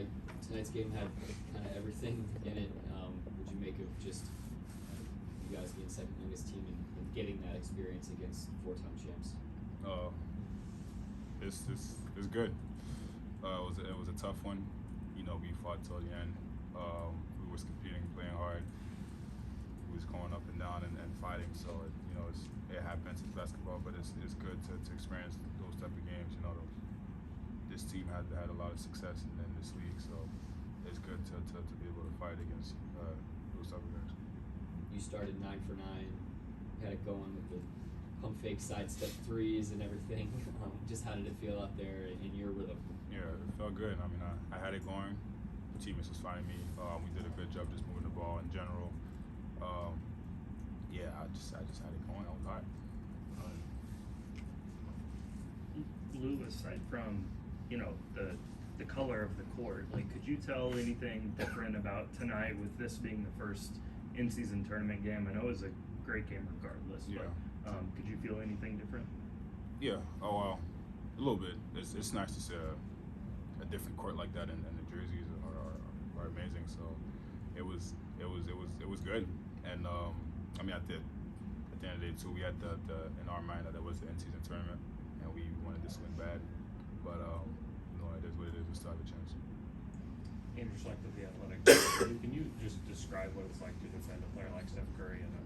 like tonight's game had kind of everything in it. Would you make of just you guys being second youngest team and getting that experience against four-time champs? It's good. It was a tough one. You know, we fought till the end. We was competing, playing hard. We was going up and down and fighting. So it happens in basketball, but it's good to experience those type of games. You know, this team had a lot of success in this league, so it's good to be able to fight against those type of guys. You started 9 for 9, had it going with the pump fake sidestep threes and everything. Just how did it feel out there in your rhythm? Yeah, it felt good. I mean, I had it going. Teammates was finding me. We did a good job just moving the ball in general. Yeah, I just had it going. I was hot. Lou, aside from the color of the court, like, could you tell anything different about tonight with this being the first in-season tournament game? I know it was a great game regardless, yeah. But could you feel anything different? Yeah. Oh well, a little bit. It's nice to see a different court like that, and the jerseys are amazing. So it was good. And I mean, at the end of the day too, we had the in our mind that it was the in-season tournament, and we wanted this to win bad. But it is what it is. We still have a chance. Andrew Schlecht of The Athletic. Can you just describe what it's like to defend a player like Steph Curry in a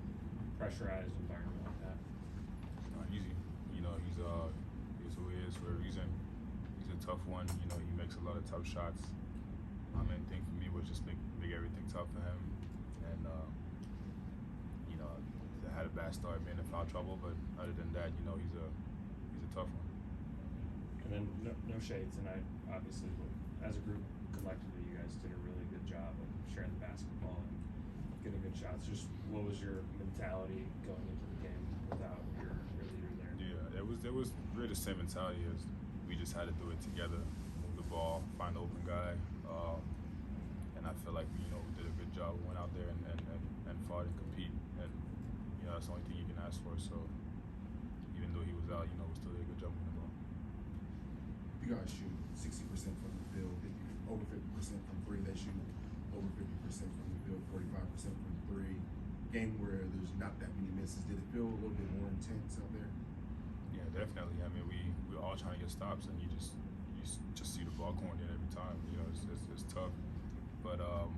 pressurized environment like that? Not easy. He's who he is for a reason. He's a tough one. He makes a lot of tough shots. My main thing for me was just make everything tough for him. And I had a bad start being in foul trouble, but other than that, he's a tough one. And then no shade tonight, obviously, but as a group collectively, you guys did a really good job of sharing the basketball and getting good shots. Just what was your mentality going into the game without your leader there? Yeah, it was really the same mentality as we just had to do it together, move the ball, find the open guy, and I feel like we did a good job. We went out there and fought and compete, and that's the only thing you can ask for. So even though he was out, we still did a good job moving the ball. You guys shoot 60% from the field, over 50% from three. They shoot over 50% from the field, 45% from three. Game where there's not that many misses. Did it feel a little bit more intense out there? Yeah, definitely. I mean, we were all trying to get stops, and you just see the ball going in every time. It's tough, but at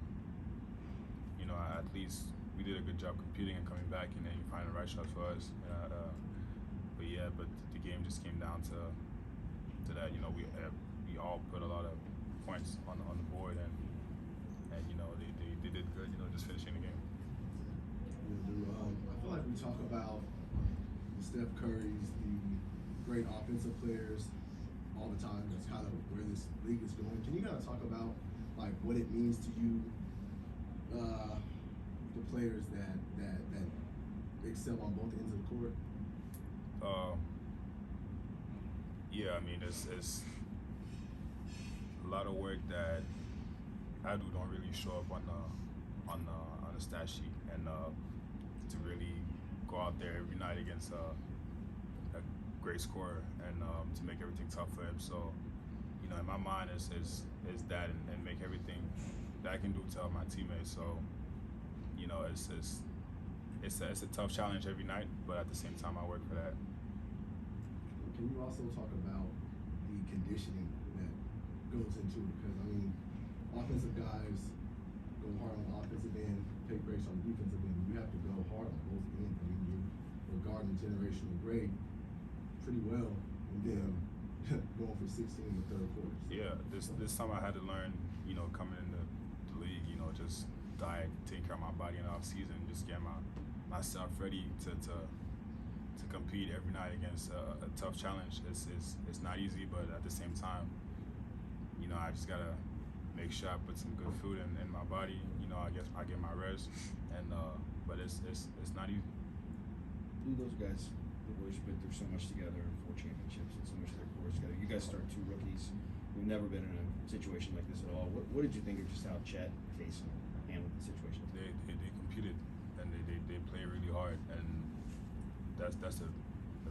least we did a good job competing and coming back, and then you find the right shots for us. But the game just came down to that. We all put a lot of points on the board, and they did good. Just finishing the game. I feel like we talk about the Steph Currys, the great offensive players all the time. That's kind of where this league is going. Can you kind of talk about like what it means to you, the players that excel on both ends of the court? Yeah, I mean it's a lot of work that I do don't really show up on the stat sheet, and to really go out there every night against a great scorer and to make everything tough for him. So in my mind is that and make everything that I can do to help my teammates. So it's a tough challenge every night, but at the same time I work for that. Can you also talk about the conditioning that goes into it? Because, I mean, offensive guys go hard on the offensive end, take breaks on the defensive end. You have to go hard on both ends. I mean, you're guarding generational grade pretty well, and then going for 16 in the third quarter. So. Yeah, this time I had to learn, coming into the league, just diet, taking care of my body in the off season, just getting myself ready to compete every night against a tough challenge. It's not easy, but at the same time, I just gotta make sure I put some good food in my body. I guess I get my rest, and but it's not easy. Those guys, the boys, been through so much together, 4 championships, and so much of their careers together. You guys start 2 rookies who've never been in a situation like this at all. What did you think of just how Chet faced and handled the situation? They competed, and they play really hard, and that's a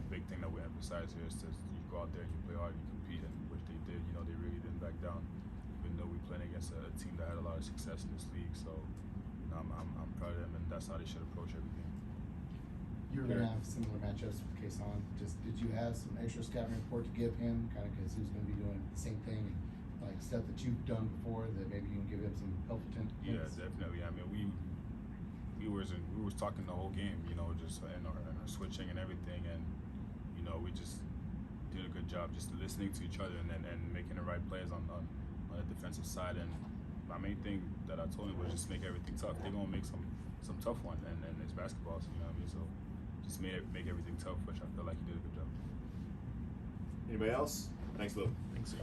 big thing that we emphasize here is to you go out there and you play hard and you compete, and which they did. They really didn't back down, even though we playing against against a team that had a lot of success in this league. So, you know, I'm proud of them, and that's how they should approach every game. You're going to have similar matchups with Kason. Just did you have some extra scouting report to give him, kind of because he was going to be doing the same thing, like stuff that you've done before that maybe you can give him some helpful hints? Yeah, definitely. I mean, we was talking the whole game, you know, just in our switching and everything, and you know, we just did a good job just listening to each other and making the right plays on the defensive side. And my main thing that I told him was just make everything tough. They're gonna make some tough ones, and it's basketball, so you know what I mean. So just make everything tough, which I feel like he did a good job. Anybody else? Thanks, Lou. Thanks.